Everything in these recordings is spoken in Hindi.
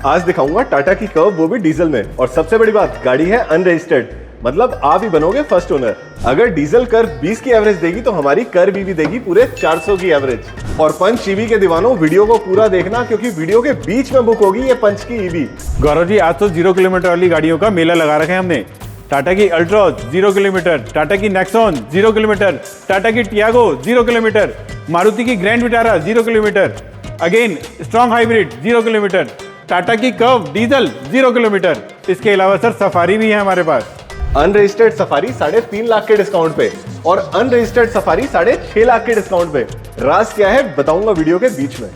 आज दिखाऊंगा टाटा की कर्व, वो भी डीजल में। और सबसे बड़ी बात, गाड़ी है अनरजिस्टर्ड, मतलब आप ही बनोगे फर्स्ट ओनर। अगर डीजल कर्व 20 की एवरेज देगी तो हमारी कर्व ईवी देगी पूरे 400 की एवरेज। और पंच ईवी के दीवानों, वीडियो को पूरा देखना क्योंकि वीडियो के बीच में बुक होगी ये पंच की ईवी। गौरव जी, आज तो 0 किलोमीटर वाली गाड़ियों का मेला लगा रखा है हमने। टाटा की अल्ट्रॉज 0 किलोमीटर, टाटा की नेक्सॉन 0 किलोमीटर, टाटा की टियागो 0 किलोमीटर, मारुति की grand Vitara 0 kilometre, again strong hybrid 0 kilometre, Tata की कर्व डीजल 0 किलोमीटर। इसके अलावा सर सफारी भी है हमारे पास। अनरजिस्टर्ड सफारी 3.5 लाख के डिस्काउंट पे और अनरजिस्टर्ड सफारी 6.5 लाख के डिस्काउंट पे। राज क्या है बताऊंगा वीडियो के बीच में।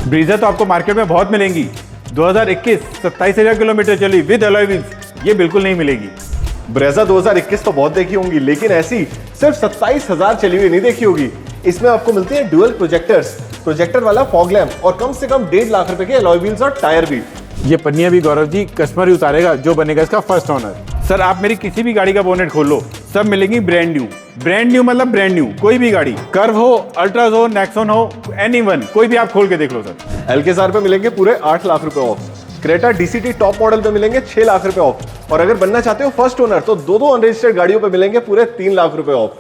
ब्रीजा तो आपको मार्केट में बहुत मिलेंगी। 2021 27,000 किलोमीटर चली विद अलॉय व्हील्स, ये बिल्कुल नहीं मिलेगी। ब्रेजा 2021 तो बहुत देखी होंगी, लेकिन ऐसी सिर्फ 27,000 चली हुई नहीं देखी होगी। इसमें आपको मिलती है डुअल प्रोजेक्टर वाला फॉग लैम्प और कम से कम 1.5 लाख रुपए के अलॉय व्हील्स और टायर भी। ये पन्नियां भी गौरव जी कस्टमर ही उतारेगा जो बनेगा इसका फर्स्ट ओनर। सर आप मेरी किसी भी गाड़ी का बोनेट खोल लो, सब मिलेंगी ब्रांड न्यू मतलब ब्रांड न्यू। कोई भी गाड़ी, कर्व हो, अल्ट्राज हो, नेक्सॉन हो, एनीवन, कोई भी आप खोल के देख लो सर। एलकेसार पे मिलेंगे पूरे 8 लाख रुपए of. Creta DCT top model पे मिलेंगे 6 लाख रुपए ऑफ। और अगर बनना चाहते हो फर्स्ट ओनर तो दो अनरजिस्टर्ड गाड़ियों पे मिलेंगे पूरे 3 लाख रुपए ऑफ।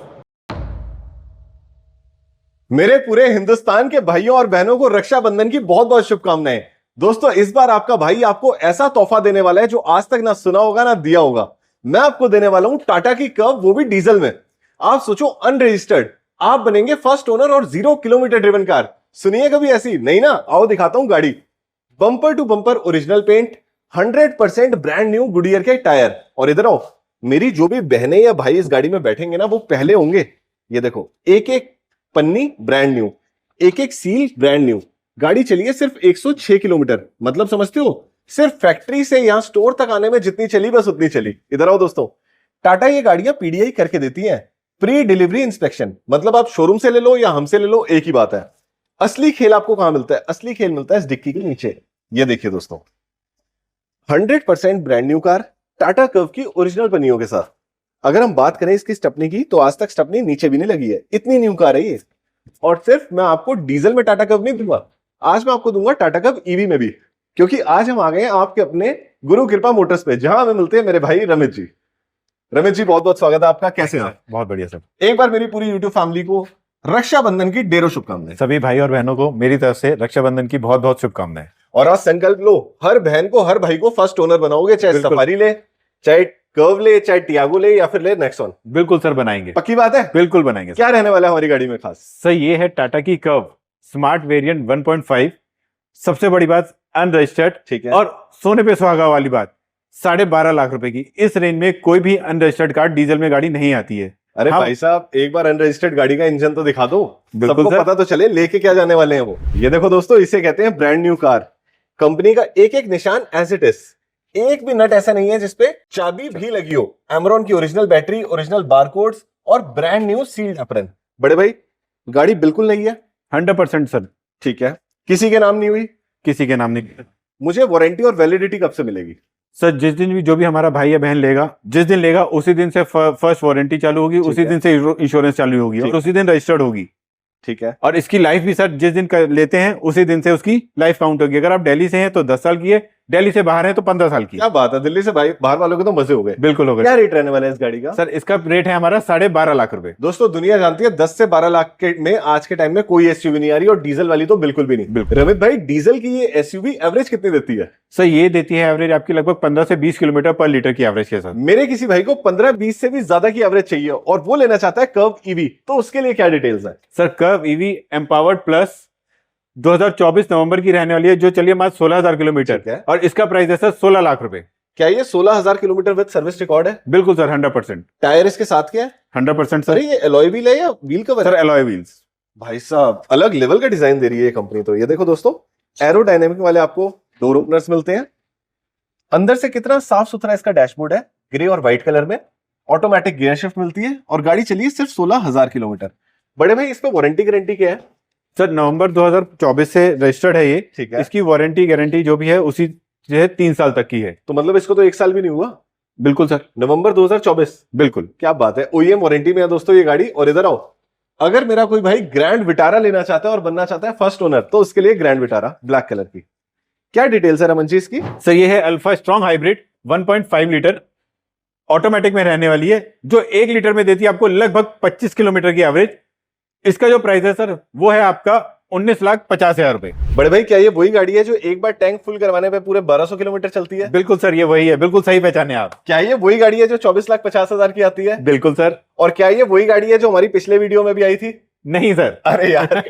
मेरे पूरे हिंदुस्तान के भाइयों और बहनों को रक्षाबंधन की बहुत बहुत शुभकामनाएं। दोस्तों, इस बार आपका भाई आपको ऐसा तोहफा देने वाला है जो आज तक ना सुना होगा ना दिया होगा। मैं आपको देने वाला हूं टाटा की कर्व, वो भी डीजल में। आप सोचो अनरजिस्टर्ड, आप बनेंगे फर्स्ट ओनर और 0 किलोमीटर ड्रिवन कार। सुनिए कभी ऐसी नहीं ना, आओ दिखाता हूं गाड़ी। Bumper to bumper original paint, 100% brand new Goodyear के टायर। और इधर आओ, मेरी जो भी बहनें या भाई इस गाड़ी में बैठेंगे ना वो पहले होंगे। ये देखो, एक एक पन्नी ब्रांड न्यू, एक एक सील ब्रांड न्यू। गाड़ी चली है सिर्फ 106 किलोमीटर, मतलब समझते हो सिर्फ फैक्ट्री से यहां स्टोर तक आने में जितनी चली बस उतनी चली। इधर आओ दोस्तों, टाटा ये गाड़ियां पीडीआई करके देती हैं, प्री डिलीवरी इंस्पेक्शन। मतलब आप शोरूम से ले लो या हमसे ले लो, एक ही बात है। असली खेल आपको कहां मिलता है? असली खेल मिलता है इस डिक्की के नीचे। ये देखिए दोस्तों, 100% brand new car Tata curve की ओरिजिनल पन्नियों के साथ। अगर हम बात करें इसकी स्टेपनी की तो आज तक स्टेपनी नीचे भी नहीं लगी है, इतनी न्यू कार है ये। और सिर्फ मैं आपको डीजल में टाटा कर्व नहीं दूंगा, आज मैं आपको दूंगा टाटा कर्व ईवी में भी। क्योंकि आज हम आ गए हैं आपके अपने गुरु कृपा मोटर्स पे, जहां हमें मिलते हैं मेरे भाई रमेश जी। रमेश जी, बहुत बहुत स्वागत है आपका। कैसे हैं? बहुत बढ़िया सर। एक बार मेरी पूरी यूट्यूब फैमिली को रक्षाबंधन की ढेरों शुभकामनाएं। सभी भाई और बहनों को मेरी तरफ से रक्षाबंधन की बहुत बहुत शुभकामनाएं। और आज संकल्प लो, हर बहन को हर भाई को फर्स्ट ओनर बनाओगे, चाहे सफारी ले, चाहे कर्व ले, चाहे टियागो ले या फिर ले नेक्सॉन। बिल्कुल सर, बनाएंगे। पक्की बात है? बिल्कुल बनाएंगे। क्या रहने वाला है हमारी गाड़ी में खास? सर ये है टाटा की कर्व स्मार्ट वेरिएंट 1.5। सबसे बड़ी बात अनरजिस्टर्ड, ठीक है। और सोने पे सुहागा वाली बात, 12.5 लाख रुपए की। इस रेंज में कोई भी अनरजिस्टर्ड कार डीजल में गाड़ी नहीं आती है। अरे भाई साहब, एक बार अनरजिस्टर्ड गाड़ी का इंजन तो दिखा दो, सबको पता तो चले लेके क्या जाने वाले हैं वो। ये देखो दोस्तों, इसे कहते हैं ब्रांड न्यू कार। कंपनी का एक एक निशान एज इट इज, एक भी नट ऐसा नहीं है जिसपे चाबी भी लगी हो। एमरॉन की ओरिजिनल बैटरी, ओरिजिनल बारकोड्स और ब्रांड न्यू सील्ड एप्रन। बड़े भाई, गाड़ी बिल्कुल नहीं है? 100% सर। ठीक है। किसी के नाम नहीं हुई? किसी के नाम नहीं। मुझे वारंटी और वैलिडिटी कब से मिलेगी? सर जिस दिन भी जो भी हमारा भाई या बहन लेगा, जिस दिन लेगा उसी दिन से फर्स्ट वारंटी चालू होगी, उसी दिन से इंश्योरेंस चालू होगी और उसी दिन रजिस्टर्ड होगी। ठीक है। और इसकी लाइफ भी सर जिस दिन लेते हैं उसी दिन से उसकी लाइफ काउंट होगी। अगर आप दिल्ली से हैं तो 10 साल की है, दिल्ली से बाहर हैं तो 15 साल की। क्या बात है, दिल्ली से बाहर वालों के तो मजे हो गए। बिल्कुल हो गए। क्या रेट रहने वाला है इस गाड़ी का? सर इसका रेट है हमारा 12.5 लाख रुपए। दोस्तों, दुनिया जानती है 10 से 12 लाख के में आज के टाइम में कोई एसयूवी नहीं आ रही, और डीजल वाली तो बिल्कुल भी नहीं। रमित भाई, डीजल की ये एसयूवी एवरेज कितनी देती है? सर ये देती है एवरेज आपकी लगभग 15 से 20 किलोमीटर पर लीटर की एवरेज के साथ। मेरे किसी भाई को 15-20 से भी ज्यादा की एवरेज चाहिए और वो लेना चाहता है कर्व ईवी, तो उसके लिए क्या डिटेल्स है? Sir Curvv EV empowered plus 2024 नवंबर की रहने वाली है, जो चलिए मात्र 16,000 किलोमीटर, और इसका प्राइस है सर 16 लाख रुपए। क्या ये 16,000 किलोमीटर विद सर्विस रिकॉर्ड है? बिल्कुल सर, 100%। टायर इसके साथ क्या है? 100% सर। ये एलॉय व्हील है या wheel cover? Sir alloy wheels. भाई साहब, अलग लेवल का डिजाइन दे रही है ये कंपनी तो। ये देखो दोस्तों, एरोडायनेमिक वाले आपको डोर ओपनर्स मिलते हैं। अंदर से कितना साफ सुथरा इसका डैशबोर्ड है, ग्रे और व्हाइट कलर में। ऑटोमेटिक गियर शिफ्ट मिलती है और गाड़ी चली है सिर्फ 16,000 किलोमीटर। बड़े भाई, इस पे वारंटी गारंटी क्या है? सर नवंबर 2024 से रजिस्टर्ड है ये। ठीक है। इसकी वारंटी गारंटी जो भी है उसी जो है 3 साल तक की है। तो मतलब इसको तो 1 साल भी नहीं हुआ? बिल्कुल सर। नवंबर 2024। बिल्कुल। क्या बात है, ओईएम वारंटी में है दोस्तों ये गाड़ी। और इधर आओ, अगर मेरा कोई भाई ग्रैंड विटारा लेना चाहता है और बनना चाहता है फर्स्ट ओनर, तो उसके लिए ग्रैंड विटारा ब्लैक कलर की क्या डिटेल्स है रमन जी इसकी? सर ये है alpha strong hybrid 1.5 litre automatic में रहने वाली है, जो 1 लीटर में देती है आपको लगभग 25 किलोमीटर की एवरेज। इसका जो प्राइस है सर वो है आपका 19,50,000 रुपए। बड़े भाई क्या ये वही गाड़ी है जो एक बार टैंक फुल करवाने पे पूरे 1200 किलोमीटर चलती है? बिल्कुल सर, ये वही है, बिल्कुल सही पहचाने आप। क्या ये वही गाड़ी है जो 24,50,000 की आती है? बिल्कुल सर। और क्या ये वही गाड़ी है जो हमारी पिछले वीडियो में भी आई थी? नहीं सर। अरे यार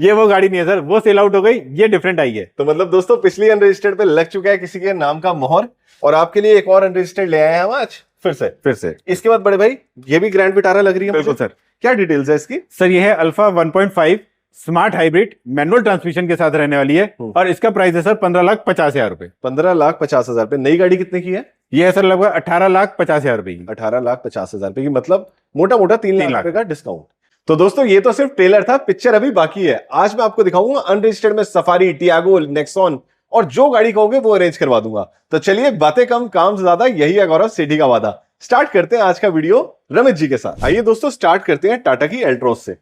ये वो गाड़ी नहीं है सर, वो सेल आउट हो गई, ये डिफरेंट आई है। तो मतलब दोस्तों पिछली अनरजिस्टर्ड पे लग चुका है किसी के नाम का मोहर, और आपके लिए एक और अनरजिस्टर्ड ले आए हैं हम आज फिर से। इसके बाद बड़े भाई ये भी ग्रैंड विटारा लग रही है। बिल्कुल सर। क्या डिटेल्स है इसकी? सर ये है alpha 1.5 smart hybrid manual transmission के साथ रहने वाली है, और इसका प्राइस है सर 15,50,000 रुपए। 15,50,000 रुपए। नई गाड़ी कितने की है? ये है सर लगभग 18,50,000 रुपए की। 18,50,000 रुपए की, मतलब मोटा मोटा 3 लाख रुपए का डिस्काउंट। तो दोस्तों ये तो सिर्फ ट्रेलर था, पिक्चर अभी बाकी है। आज मैं आपको दिखाऊंगा अनरजिस्टर्ड में सफारी, टियागो, नेक्सॉन, और जो गाड़ी कहोगे वो अरेंज करवा दूंगा। तो चलिए बातें कम काम ज्यादा, यही है गौरव सेठी का वादा। स्टार्ट करते हैं आज का वीडियो रमेश जी के साथ। आइए दोस्तों स्टार्ट करते हैं टाटा की एल्ट्रोज से।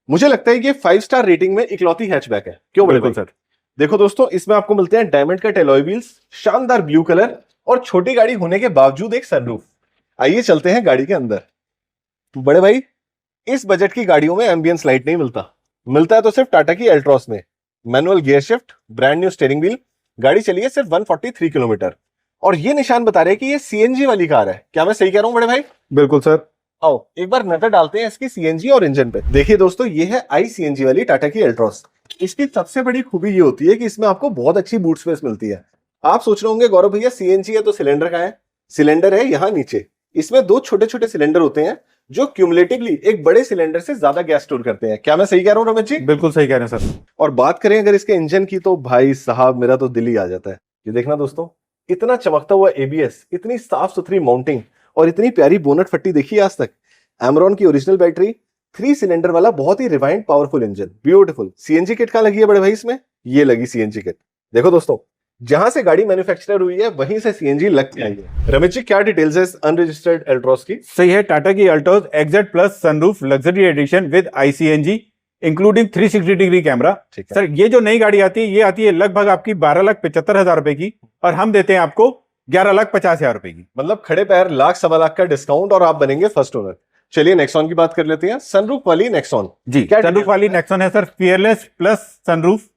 मुझे लगता है कि 5 स्टार रेटिंग में इकलौती हैचबैक है। क्यों? बिल्कुल सर। देखो दोस्तों इसमें आपको मिलते हैं डायमंड कट एलॉय व्हील्स, शानदार ब्लू कलर, और छोटी गाड़ी होने के बावजूद एक सनरूफ। आइए चलते हैं गाड़ी के अंदर। बड़े भाई इस बजट की गाड़ियों में एम्बियंस लाइट नहीं मिलता है तो सिर्फ टाटा की एल्ट्रोस में। Manual gear shift, brand new steering wheel, गाड़ी चली है सिर्फ 143 किलोमीटर, और ये निशान बता रहे हैं कि ये सीएनजी वाली कार है। क्या मैं सही कह रहा हूं बड़े भाई? बिल्कुल सर। आओ एक बार नजर डालते हैं इसकी सीएनजी और इंजन पे। देखिए दोस्तों ये है आई सीएनजी वाली टाटा की एल्ट्रोस। इसकी सबसे बड़ी खूबी ये होती है कि इसमें आपको बहुत अच्छी बूट स्पेस मिलती है। आप सोच रहे होंगे गौरव भैया सीएनजी है तो सिलेंडर कहां है? सिलेंडर है यहाँ नीचे। इसमें 2 छोटे छोटे सिलेंडर होते हैं जो क्यूमुलेटिवली एक बड़े सिलेंडर से ज्यादा गैस स्टोर करते हैं। क्या मैं सही कह रहा हूं रमेश जी? बिल्कुल सही कह रहे हैं सर। और बात करें अगर इसके इंजन की तो भाई साहब मेरा तो दिल ही आ जाता है। ये देखना दोस्तों इतना चमकता हुआ एबीएस, इतनी साफ सुथरी माउंटिंग, और इतनी प्यारी बोनट फट्टी देखी आज तक। एमरॉन की ओरिजिनल बैटरी, 3 सिलेंडर वाला बहुत ही refined powerful engine, beautiful. CNG kit कहां लगी है बड़े भाई इसमें? ये लगी सीएनजी किट। देखो दोस्तों जहां से गाड़ी मैन्युफैक्चर हुई है वहीं से सीएनजी लग के आई है। रमेश जी क्या डिटेल्स है इस अनरजिस्टर्ड एल्ट्रोस की? सही है, टाटा की Altroz XZ plus sunroof luxury edition with आईसीएनजी इंक्लूडिंग 360 डिग्री कैमरा। सर ये जो नई गाड़ी आती है ये आती है लगभग आपकी 12,75,000 रुपए की, और हम देते हैं आपको 11,50,000 रुपए की। मतलब खड़े पैर लाख सवा लाख का डिस्काउंट और आप बनेंगे फर्स्ट ओनर। चलिए नेक्सॉन की बात कर लेते हैं। सनरूफ वाली नेक्सॉन जी, सनरूफ वाली नेक्सॉन है सर फियरलेस प्लस सनरूफ।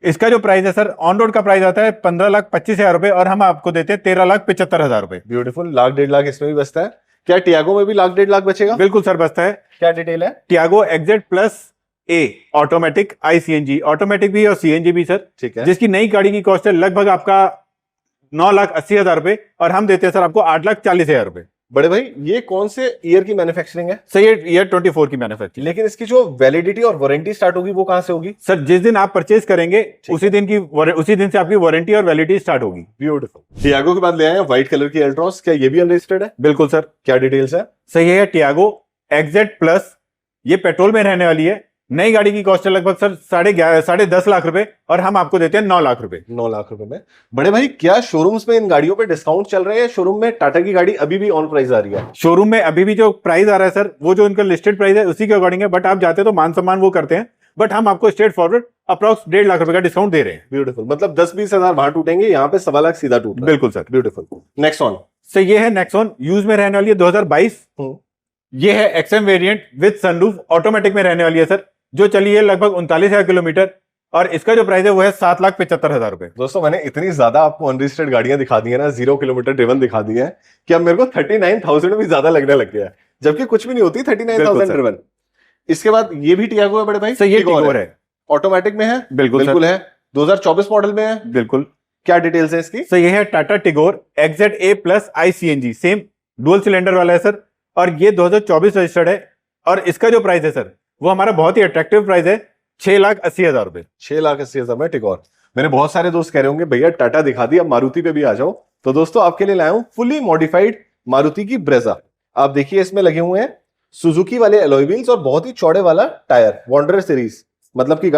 इसका जो प्राइस है सर ऑन रोड का प्राइस आता है 15,25,000 रुपए, और हम आपको देते हैं 13,75,000 रुपए। ब्यूटीफुल। लाख 1.5 लाख इसमें भी बचता है। क्या टियागो में भी लाख 1.5 लाख बचेगा? बिल्कुल सर बचता है। क्या डिटेल है? टियागो एक्जेट प्लस ए ऑटोमेटिक आईसीएनजी, ऑटोमेटिक भी और सीएनजी भी सर, ठीक है, जिसकी नई गाड़ी की कॉस्ट है लगभग आपका 9,80,000 रुपए, और हम देते हैं सर आपको 8,40,000 रुपए। बड़े भाई ये कौन से ईयर की मैन्युफैक्चरिंग है? सर ये ईयर 24 की मैन्युफैक्चरिंग। लेकिन इसकी जो वैलिडिटी और वारंटी स्टार्ट होगी वो कहां से होगी? सर जिस दिन आप परचेज करेंगे उसी दिन से आपकी वारंटी और वैलिडिटी स्टार्ट होगी। ब्यूटीफुल। टियागो के बाद ले आए हैं व्हाइट कलर की एल्ट्रोस। क्या ये भी अनरजिस्टर्ड है? बिल्कुल सर। क्या डिटेल्स है? सही है, टियागो एक्जेट प्लस, ये पेट्रोल में रहने वाली है। नई गाड़ी की कॉस्ट है लगभग सर 10.5 लाख रुपए, और हम आपको देते हैं 9 लाख रुपए। 9 लाख रुपए में। बड़े भाई क्या शोरूम्स में इन गाड़ियों पे डिस्काउंट चल रहे हैं? शोरूम में टाटा की गाड़ी अभी भी ऑन प्राइस आ रही है? शोरूम में अभी भी जो प्राइस आ रहा है सर वो जो इनका लिस्टेड प्राइस है उसी के अकॉर्डिंग है, बट आप जाते तो मान सम्मान वो करते हैं, बट हम आपको स्ट्रेट फॉरवर्ड अप्रॉक्स 1.5 लाख रुपए का डिस्काउंट दे रहे हैं। ब्यूटीफुल। मतलब 10-20 हजार वहां टूटेंगे, यहाँ पे 1.25 लाख सीधा टूट रहा है। बिल्कुल सर। ब्यूटीफुल। नेक्सॉन सर ये है नेक्सॉन, यूज में रहने वाली है 2022। ये है XM variant with sunroof, automatic में रहने वाली है सर, जो चली है लगभग 39,000 किलोमीटर, और इसका जो प्राइस है वो है 7,75,000 रुपए। दोस्तों मैंने इतनी ज्यादा आपको अनरजिस्टर्ड गाड़ियां दिखा दी है ना, 0 किलोमीटर ड्रिवन दिखा दी है, कि अब मेरे को 39,000 भी ज्यादा लगने लग गया है, जबकि कुछ भी नहीं होती 39,000 ड्रिवन। इसके बाद ये भी टियागो है बड़े भाई? सर ये टिगोर है, ऑटोमेटिक में है? बिल्कुल है। 2024 मॉडल में है? बिल्कुल। क्या डिटेल्स है इसकी? सर ये है टाटा टिगोर एक्जेट ए प्लस आईसीएनजी, सेम डुअल सिलेंडर वाला है सर, और ये 2024 रजिस्टर्ड है, और इसका जो प्राइस है सर वो हमारा बहुत ही अट्रैक्टिव प्राइस है 6,80,000 रुपए। 6,80,000 में टिगोर। मेरे बहुत सारे दोस्त कह रहे होंगे भैया टाटा दिखा दी, अब मारुति पे भी आ जाओ। तो दोस्तों आपके लिए लाया हूं फुली मॉडिफाइड मारुति की ब्रेजा। आप देखिए इसमें लगे हुए हैं सुजुकी वाले एलॉय व्हील्स और बहुत ही चौड़े वाला टायर, वॉन्डरर सीरीज, मतलब कि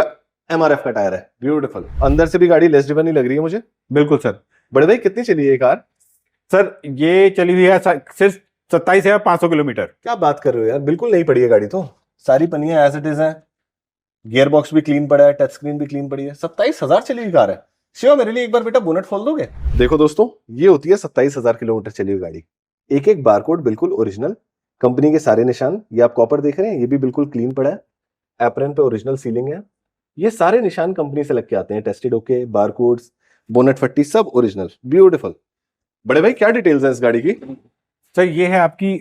एमआरएफ का टायर है। ब्यूटीफुल। अंदर से भी गाड़ी लेस ड्रिवन ही लग रही है मुझे। बिल्कुल सर। बड़े भाई कितनी चली है ये कार? सर ये चली हुई है सिर्फ 27,500 किलोमीटर। क्या बात कर रहे हो यार, बिल्कुल नहीं पड़ी है गाड़ी तो। सारी पनियां एज इट इज है, गियर बॉक्स भी क्लीन पड़ा है, टच स्क्रीन भी क्लीन पड़ी है। 27,000 चली हुई कार है। शिवा मेरे लिए एक बार बेटा बोनट खोल दोगे? देखो दोस्तों, ये होती है 27,000 किलोमीटर चली हुई गाड़ी। एक एक बारकोड बिल्कुल ओरिजिनल, कंपनी के सारे निशान, ये आप कॉपर देख रहे हैं, ये भी बिल्कुल क्लीन पड़ा है। एप्रन पे ओरिजिनल सीलिंग है। ये सारे निशान कंपनी से लग के आते हैं, टेस्टेड होके, बारकोड्स, बोनट फट्टी सब ओरिजिनल, ब्यूटीफुल। बड़े भाई क्या डिटेल्स है इस गाड़ी की? सर ये है आपकी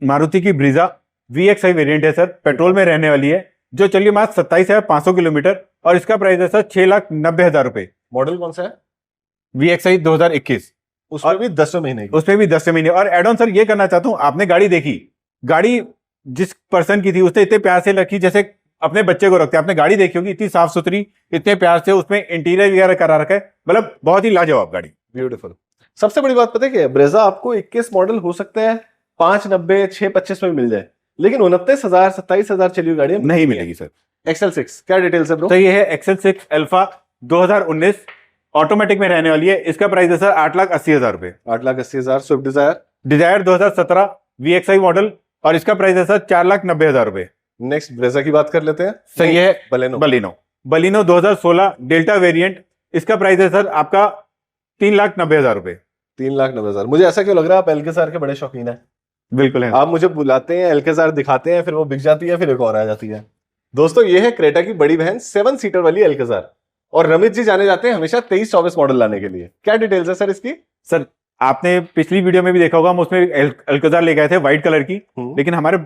मारुति की ब्रीजा VXI वेरिएंट है सर, पेट्रोल में रहने वाली है, जो चलिए मात्र 27,500 किलोमीटर और इसका प्राइस है सर 6,90,000 रुपए। मॉडल कौन सा है? VXI 2021, उसमें भी 10वें महीने की। उसमें भी 10 महीने। और एड ऑन सर ये करना चाहता हूँ, आपने गाड़ी देखी, गाड़ी जिस पर्सन की थी उसने इतने प्यार से रखी जैसे अपने बच्चे को रखते हैं। आपने गाड़ी देखी होगी, इतनी साफ सुथरी, इतने प्यार से उसमें इंटीरियर वगैरह करा रखा है, मतलब बहुत ही लाजवाब गाड़ी। ब्यूटीफुल। सबसे बड़ी बात पता है क्या है? ब्रेजा आपको 21 मॉडल हो सकते हैं 590, 625 में मिल जाए, लेकिन 29,000, 27,000 चली हुई गाड़ी नहीं मिलेगी सर। XL6 क्या डिटेल्स है ब्रो? तो ये है XL6 अल्फा 2019, ऑटोमेटिक में रहने वाली है। इसका प्राइस है सर 8,80,000 रुपए। 8,80,000। Swift Dzire? Dzire 2017 VXI model और इसका प्राइस है सर 4,90,000 रुपए। नेक्स्ट ब्रेजा की बात कर लेते हैं। सर ये है बलेनो। बलिनो 2016 डेल्टा वेरिएंट, इसका प्राइस है सर आपका 3,90,000 रुपए। 3,90,000। मुझे ऐसा क्यों लग रहा है आप एल्केजार के बड़े शौकीन हैं? बिल्कुल है। आप मुझे बुलाते हैं, एल्केजार दिखाते हैं, फिर वो बिक जाती है, फिर एक और आ जाती है। दोस्तों ये है क्रेटा की बड़ी बहन 7 सीटर वाली एल्केजार, और रमित जी जाने जाते हैं हमेशा 23-24 मॉडल लाने के लिए। क्या डिटेल्स है सर इसकी? सर आपने पिछली वीडियो में भी देखा होगा, हम उसमें अल्कजार लेके आए थे व्हाइट कलर की, लेकिन हमारे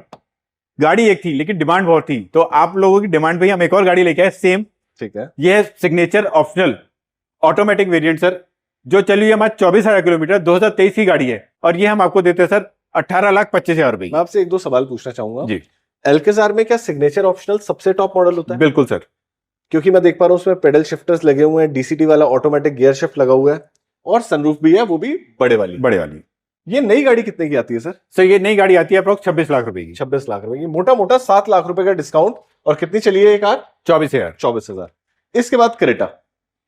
गाड़ी एक थी लेकिन डिमांड बहुत थी, तो आप लोगों की डिमांड पे ही हम एक और गाड़ी लेके आए सेम। ठीक है। ये है signature optional automatic variant sir, जो चली है हमारे 24,000 किलोमीटर, 2023 की गाड़ी है, और ये हम आपको देते हैं सर 18,25,000 रुपए। मैं आपसे एक दो सवाल पूछना चाहूंगा जी। एल्केजार में क्या सिग्नेचर ऑप्शनल सबसे टॉप मॉडल होता है? बिल्कुल सर, क्योंकि मैं देख पा रहा हूं उसमें पेडल शिफ्टर्स लगे हुए हैं, DCT वाला ऑटोमेटिक गियर शिफ्ट लगा हुआ है, और सनरूफ भी है, वो भी बड़े वाली। ये नई गाड़ी कितने की आती है सर? सर ये नई गाड़ी आती है अप्रोक्स 26 लाख रुपए की। 26 लाख रुपए की, मोटा मोटा 7 लाख रुपए का डिस्काउंट। और कितनी चली है ये कार? 24,000। 24,000। इसके बाद क्रेटा,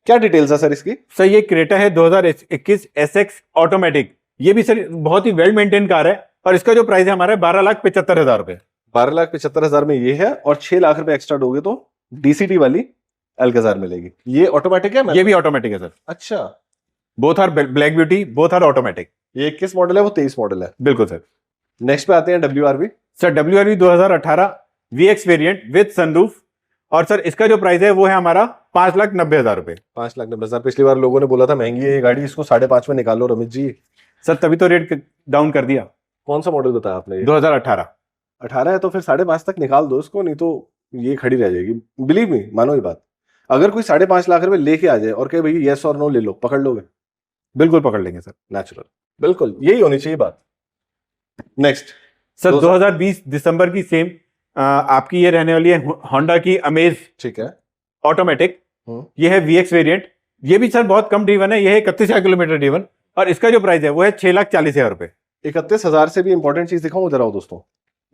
क्या डिटेल्स है सर इसकी? सर ये क्रेटा है 2021 SX ऑटोमेटिक, ये भी सर बहुत ही वेल मेंटेन कार है, और इसका जो प्राइस है हमारा 12,75,000 रुपए। 12,75,000 में ये है, और 6 लाख रुपए एक्स्ट्रा दोगे तो DCT वाली एल्केजार मिलेगी। ये ऑटोमेटिक है? ये भी ऑटोमेटिक है सर। अच्छा। Both are black beauty, both are automatic. ये 21 मॉडल है, वो 23 मॉडल है। बिल्कुल सर। नेक्स्ट पे आते हैं WRV। Sir WRV 2018 VX variant with sunroof, और सर इसका जो प्राइस है वो है हमारा 5,90,000 रुपए। 5,90,000। पिछली बार लोगों ने बोला था महंगी है ये गाड़ी, इसको 5.5 में निकालो रमित जी। सर तभी तो रेट डाउन कर दिया। कौन सा मॉडल बताया आपने? 2018। 18 है तो फिर 5.5 तक निकाल दो इसको, नहीं तो ये खड़ी रह जाएगी। बिलीव मी, मानो ये बात। अगर कोई 5.5 लाख रुपए लेके आ जाए और कहे भैया यस और नो ले लो, पकड़ लोगे? बिल्कुल पकड़ लेंगे सर। नेचुरल, बिल्कुल यही होनी चाहिए बात। नेक्स्ट सर 2020 दिसंबर की सेम आपकी ये रहने वाली है होंडा की अमेज। ठीक है। ऑटोमेटिक, ये है VX वेरिएंट, ये भी सर बहुत कम ड्रीवन है, ये है 31,000 किलोमीटर ड्रीवन, और इसका जो प्राइस है वो है 6,40,000 रुपए। 31,000 से भी इंपॉर्टेंट चीज दिखाऊं जरा दोस्तों,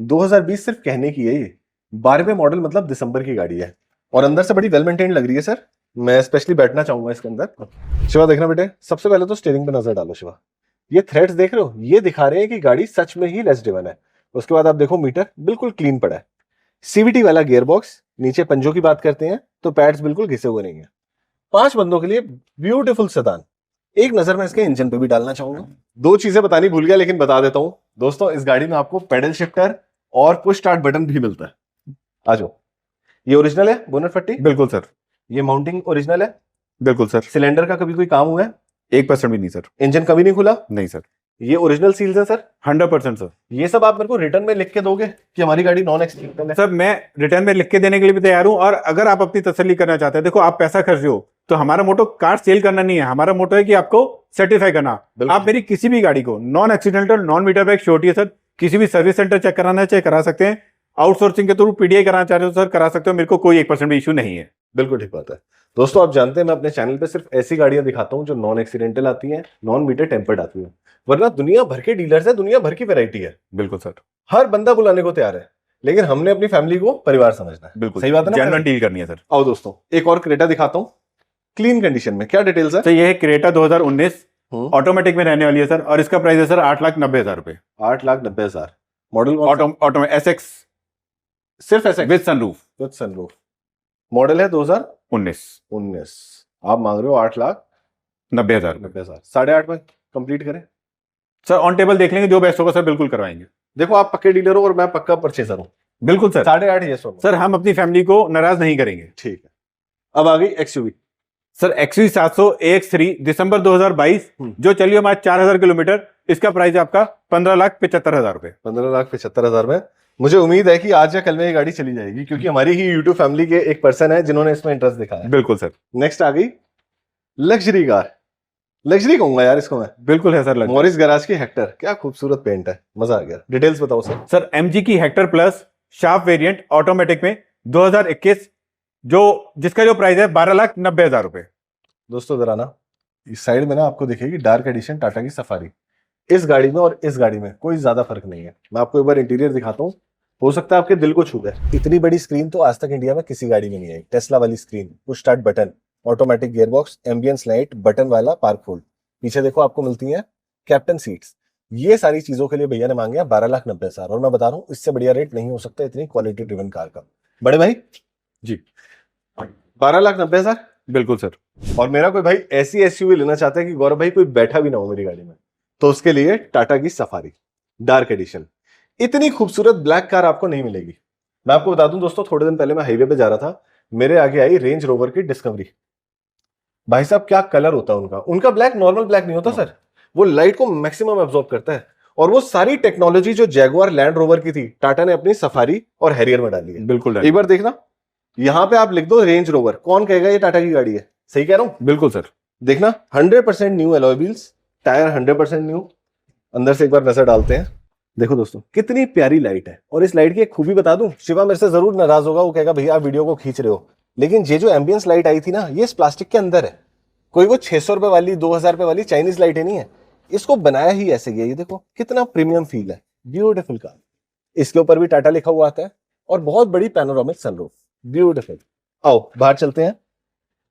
2020 सिर्फ कहने की है ये, 12वें मॉडल मतलब दिसंबर की गाड़ी है, और अंदर से बड़ी वेल मेंटेन लग रही है सर। मैं स्पेशली बैठना चाहूंगा इसके अंदर। शिवा देखना बेटे, सबसे पहले तो स्टीयरिंग पे नजर डालो शिवा। ये थ्रेड्स देख रहे हो, ये दिखा रहे हैं कि गाड़ी सच में ही लेस ड्रिवन है। उसके बाद आप देखो मीटर बिल्कुल क्लीन पड़ा है, CVT वाला गियर बॉक्स, नीचे पंजों की बात करते हैं तो पैड्स बिल्कुल घिसे हुए नहीं है। 5 बंदों के लिए ब्यूटीफुल सेडान। एक नजर मैं इसके इंजन पे भी डालना चाहूंगा। 2 चीजें बतानी भूल गया लेकिन बता देता हूं दोस्तों, इस गाड़ी में आपको पेडल शिफ्टर और पुश स्टार्ट बटन भी मिलता है। आ जाओ। ये ओरिजिनल है बोनट फट्टी? बिल्कुल सर। ये माउंटिंग ओरिजिनल है? बिल्कुल सर। सिलेंडर का कभी कोई काम हुआ है? 1% भी नहीं सर। इंजन कभी नहीं खुला? नहीं सर। ये ओरिजिनल सील्स है सर? 100% सर। ये सब आप मेरे को रिटर्न में लिख के दोगे कि हमारी गाड़ी नॉन एक्सीडेंटल है? सर मैं रिटर्न में लिख के देने के लिए भी तैयार हूं, और अगर आप अपनी तसल्ली करना चाहते हैं, देखो आप पैसा खर्च हो, तो हमारा मोटो कार सेल करना नहीं है, हमारा मोटो है कि आपको सेटिस्फाई करना। आप मेरी किसी भी गाड़ी को non accidental, non meter bag surety है सर, किसी भी सर्विस सेंटर चेक कराना चाहिए करा सकते हैं, आउटसोर्सिंग के थ्रू PDI कराना चाहते हो सर करा सकते हो, मेरे को कोई 1% भी इशू नहीं है। बिल्कुल ठीक बात है दोस्तों। आप जानते हैं मैं अपने चैनल पे सिर्फ ऐसी गाड़ियां दिखाता हूं जो नॉन एक्सीडेंटल आती हैं, नॉन मीटर टेम्पर्ड आती हैं, वरना दुनिया भर के डीलर्स है, दुनिया भर की वैरायटी है। बिल्कुल सर। हर बंदा बुलाने को तैयार है, लेकिन हमने अपनी फैमिली को परिवार समझना है। बिल्कुल सही बात है ना? जेन्युइन डील करनी है सर। आओ दोस्तों, एक और क्रेटा दिखाता हूं क्लीन कंडीशन में। क्या डिटेल्स है? तो ये है क्रेटा 2019 ऑटोमेटिक में रहने वाली है सर, और इसका प्राइस है सर 8,90,000 रुपए। 8,90,000। मॉडल ऑटोमेटिक SX सिर्फ ऐसे with sunroof. With sunroof. Model है 2019। आप मांग रहे हो 8,90,000 8,90,000, 8.5 में कंप्लीट करें। सर ऑन टेबल देख लेंगे, जो बेस्ट होगा सर बिल्कुल करवाएंगे। देखो आप पक्के डीलर हो और मैं पक्का परचेजर हूँ। बिल्कुल सर, 8.5 ये सुनो। सर हम अपनी फैमिली को नाराज नहीं करेंगे। ठीक है, अब आ गई एक्सयूवी। सर XUV 700 AX3 दिसंबर 2022 जो चली हमारे 4,000 किलोमीटर, इसका प्राइस है आपका 15,75,000 रुपए। 15,75,000 में। मुझे उम्मीद है कि आज या कल में ये गाड़ी चली जाएगी, क्योंकि हमारी ही यूट्यूब फैमिली के एक पर्सन है जिन्होंने इसमें इंटरेस्ट दिखाया है। बिल्कुल सर। नेक्स्ट आ गई लग्जरी कार, लग्जरी कहूंगा यार इसको मैं। बिल्कुल है सर। मॉरिस गैराज की हेक्टर, क्या खूबसूरत पेंट है, मजा आ गया। डिटेल्स बताओ सर। सर MG की Hector plus sharp variant automatic में 2021 जिसका जो प्राइस है 12,90,000 रुपए। दोस्तों जरा ना इस साइड में ना आपको दिखेगी डार्क एडिशन टाटा की सफारी। इस गाड़ी में और इस गाड़ी में कोई ज्यादा फर्क नहीं है। मैं आपको एक बार इंटीरियर दिखाता हूँ, हो सकता है आपके दिल को छू जाए। इतनी बड़ी स्क्रीन तो आज तक इंडिया में किसी गाड़ी में नहीं आई। टेस्ला वाली screen, push start button, automatic gearbox, ambience light, button वाला पार्क होल्ड, पीछे देखो आपको मिलती है कैप्टन सीट्स। ये सारी चीजों के लिए भैया ने मांगे 12,90,000, और मैं बता रहा हूँ इससे बढ़िया रेट नहीं हो सकता इतनी क्वालिटी ड्रिवन कार का। बड़े भाई जी 12,90,000। बिल्कुल सर। और मेरा कोई भाई ऐसी एसयूवी लेना चाहता है कि गौरव भाई कोई बैठा भी ना हो मेरी गाड़ी में, तो उसके लिए टाटा की सफारी डार्क एडिशन। इतनी खूबसूरत ब्लैक कार आपको नहीं मिलेगी। मैं आपको बता दूं दोस्तों, थोड़े दिन पहले मैं हाईवे पे जा रहा था, मेरे आगे आई रेंज रोवर की डिस्कवरी। भाई साहब क्या कलर होता है उनका ब्लैक नॉर्मल ब्लैक नहीं होता सर, वो लाइट को मैक्सिमम एब्जॉर्ब करता है। और वो सारी टेक्नोलॉजी जो जैगुआर लैंड रोवर की थी, टाटा ने अपनी सफारी और हैरियर में डाली है। बिल्कुल एक बार देखना, यहां पे आप लिख दो रेंज रोवर, कौन कहेगा ये टाटा की गाड़ी है? सही कह रहा हूं? बिल्कुल सर। देखना 100% new alloy wheels, tyre 100% new. अंदर से एक बार नजर डालते हैं। देखो दोस्तों कितनी प्यारी लाइट है। और इस लाइट की एक खूबी बता दूं, शिवा मेरे से जरूर नाराज होगा, वो कहेगा भैया आप वीडियो को खींच रहे हो, लेकिन ये जो एम्बियंस लाइट आई थी ना, ये इस प्लास्टिक के अंदर है। कोई वो 600 रुपए वाली 2,000 रुपए वाली चाइनीज लाइटें नहीं है, इसको बनाया ही ऐसे ही है। ये देखो कितना प्रीमियम फील है, ब्यूटीफुल कार। इसके ऊपर भी टाटा लिखा हुआ आता है और बहुत बड़ी पैनोरामिक सनरूफ, ब्यूटीफुल। आओ बाहर चलते हैं,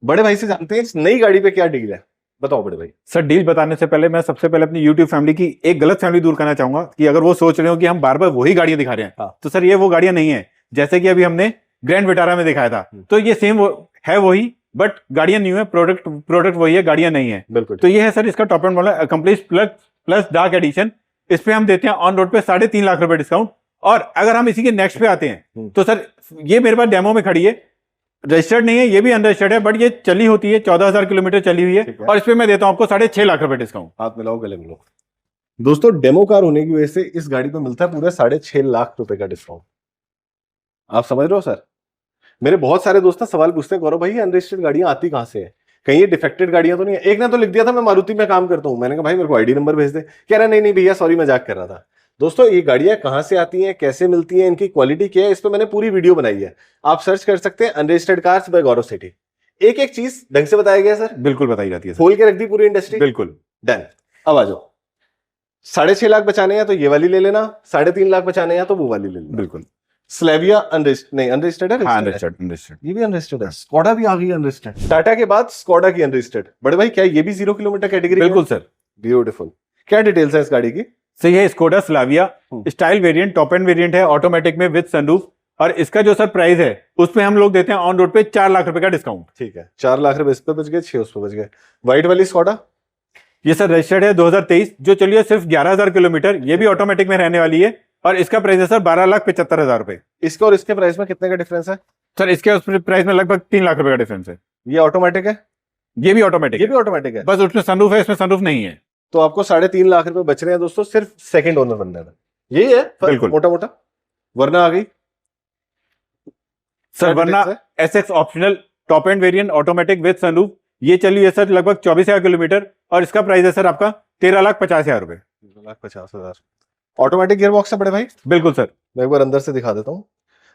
बड़े भाई से जानते हैं इस नई गाड़ी पे क्या डील है। बताओ बड़े भाई। सर डील बताने से पहले मैं सबसे पहले अपनी यूट्यूब फैमिली की एक गलत फैमिली दूर करना चाहूंगा कि अगर वो सोच रहे हो कि हम बार बार वही गाड़ियां दिखा रहे हैं, हाँ। तो सर ये वो गाड़ियां नहीं है। जैसे कि अभी हमने ग्रैंड विटारा में दिखाया था, तो ये सेम है वही, बट गाड़ियां न्यू है, प्रोडक्ट वही है, गाड़ियां नहीं है। बिल्कुल। तो ये है सर इसका top and model accomplish plus dark edition. इस पे हम देते हैं ऑन रोड पे 3.5 लाख रुपए डिस्काउंट। और अगर हम इसी के नेक्स्ट पे आते हैं, तो सर ये मेरे पास डेमो में खड़ी है, रजिस्टर्ड नहीं है, ये भी अनरजिस्टर्ड है, बट ये चली होती है, 14,000 किलोमीटर चली हुई है, और इस पे मैं देता हूं आपको 6.5 लाख रुपए डिस्काउंट। हाथ मिलाओ गले मिलो। दोस्तों डेमो कार होने की वजह से इस गाड़ी पे मिलता है पूरे 6.5 लाख रुपए का डिस्काउंट। आप समझ रहे हो सर? मेरे बहुत सारे दोस्त सवाल पूछते हैं, गौरव भाई अनरजिस्टर्ड गाड़ियां आती कहां से है, कहीं ये डिफेक्टेड गाड़ियां तो नहीं है? एक ने तो लिख दिया था मैं मारुति में काम करता हूं। मैंने कहा भाई मेरे को आईडी नंबर भेज दे। कह रहा नहीं भैया सॉरी मजाक कर रहा था। दोस्तों ये गाड़ियां कहां से आती हैं, कैसे मिलती हैं, इनकी क्वालिटी क्या है, इस पर मैंने पूरी वीडियो बनाई है, आप सर्च कर सकते हैं अनरजिस्टर्ड कार्स बाय गौरव सेठी। एक एक चीज ढंग से बताया गया सर, बिल्कुल बताई जाती है सर। खोल के रख दी पूरी इंडस्ट्री। बिल्कुल डन। अब आ जाओ, 6.5 लाख बचाने हैं तो ये वाली ले लेना, 3.5 लाख बचाने हैं तो वो वाली ले लेना। बिल्कुल। स्लेविया अनरजिस्टर्ड है। हाँ अनरजिस्टर्ड। ये भी अनरजिस्टर्ड है। स्कोडा भी आ गई अनरजिस्टर्ड। टाटा के बाद स्कोडा की अनरजिस्टर्ड। बड़े भाई क्या ये भी 0 किलोमीटर कैटेगरी? बिल्कुल सर। ब्यूटीफुल। क्या डिटेल्स है इस गाड़ी की? सही है, Skoda Slavia style variant, top end variant है, ऑटोमेटिक में विद सनरूफ। और इसका जो सर प्राइस है उसमें हम लोग देते हैं ऑन रोड पे 4 लाख रुपए का डिस्काउंट। ठीक है, 4 लाख रुपए इस पे बच गए, 6 उस पे बच गए। व्हाइट वाली स्कोडा ये सर रजिस्टर्ड है 2023, जो चलिए सिर्फ 11,000 किलोमीटर, ये भी ऑटोमेटिक में रहने वाली है, और इसका प्राइस है सर 12,75,000 रुपए। इसका और इसके प्राइस में कितने का डिफरेंस है सर? इसके उस प्राइस में लगभग 3 लाख रुपए का डिफरेंस है। ये ऑटोमेटिक है, ये भी ऑटोमेटिक, ये भी ऑटोमेटिक है, बस उसमें सनरूफ है, इसमें सनरूफ नहीं है। तो आपको 3.5 लाख रुपए बच रहे हैं दोस्तों सिर्फ सेकंड ओनर बनने में। यही है बिल्कुल मोटा मोटा। वरना आ गई सर, वरना SX optional top end variant automatic with sunroof, ये चली है सर लगभग 24,000 किलोमीटर, और इसका प्राइस है सर आपका 13,50,000 रुपए। 13,50,000। ऑटोमेटिक गियर बॉक्स है बड़े भाई? बिल्कुल सर। मैं एक बार अंदर से दिखा देता हूँ।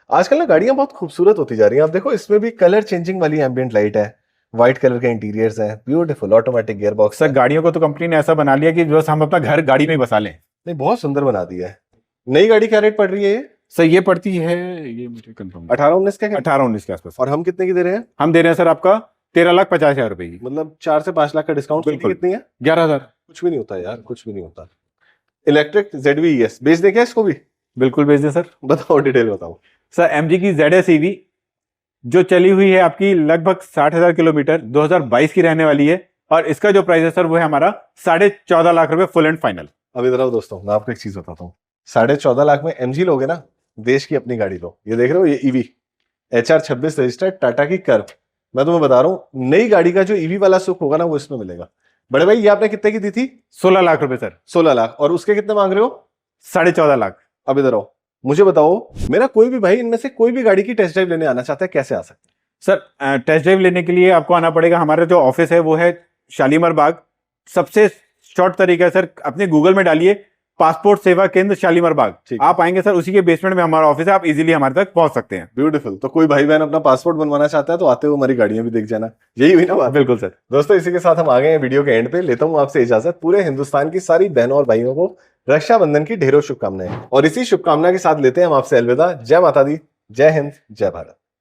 आजकल ना गाड़ियां बहुत खूबसूरत होती जा रही हैं। आप देखो इसमें भी कलर चेंजिंग वाली एम्बियंट लाइट है, व्हाइट कलर के इंटीरियर्स हैं, beautiful automatic gear box. Sir गाड़ियों को तो कंपनी ने ऐसा बना लिया कि बस हम अपना घर गाड़ी में ही बसा लें। नहीं बहुत सुंदर बना दिया है। नई गाड़ी क्या रेट पड़ रही है ये? सर ये पड़ती है, ये मुझे कंफर्म 18-19 के 18-19 के आसपास। और हम कितने की दे रहे हैं? हम दे रहे हैं सर आपका 13,50,000 रुपए की। मतलब 4 से 5 लाख का डिस्काउंट। बिल्कुल। कितनी है? 11,000। कुछ भी नहीं होता यार, कुछ भी नहीं होता। इलेक्ट्रिक ZV-ES बेच दें क्या इसको भी? बिल्कुल बेच दें सर। बताओ डिटेल बताओ। सर MG की ZS EV जो चली हुई है आपकी लगभग 60,000 किलोमीटर, 2022 की रहने वाली है। और इसका जो प्राइस है सर वो है हमारा 14.5 लाख रुपए फुल एंड फाइनल। अब इधर आओ दोस्तों, मैं आपको एक चीज बताता हूँ। 14.5 लाख में एमजी लोगे ना, देश की अपनी गाड़ी लो। ये देख रहे हो, ये ईवी HR26 रजिस्टर्ड टाटा की कर्व। मैं तुम्हें बता रहा हूँ, नई गाड़ी का जो ईवी वाला सुख होगा ना वो इसमें मिलेगा। बड़े भाई, ये आपने कितने की दी थी? 16 लाख रुपए सर। 16 लाख। और उसके कितने मांग रहे हो? 14.5 लाख। अब इधर आओ, मुझे बताओ, मेरा कोई भी भाई इनमें से कोई भी गाड़ी की टेस्ट ड्राइव लेने आना चाहता है, कैसे आ सकता है? सर टेस्ट ड्राइव लेने के लिए आपको आना पड़ेगा, हमारा जो ऑफिस है वो है शालीमार बाग। सबसे शॉर्ट तरीका है सर, अपने गूगल में डालिए पासपोर्ट सेवा केंद्र शालीमार बाग, आप आएंगे सर, उसी के बेसमेंट में हमारा ऑफिस है, आप इजीली हमारे तक पहुंच सकते हैं। ब्यूटीफुल। तो कोई भाई बहन अपना पासपोर्ट बनवाना चाहता है तो आते हुए हमारी गाड़ियां भी देख जाना। यही हुई ना बात? बिल्कुल सर। दोस्तों, इसी के साथ हम आ गए हैं वीडियो के एंड पे। लेता हूं आपसे इजाजत। पूरे हिंदुस्तान की सारी बहनों और भाइयों को रक्षाबंधन की ढेरों शुभकामनाएं, और इसी शुभकामना के साथ लेते हैं हम आपसे अलविदा। जय माता दी, जय हिंद, जय भारत।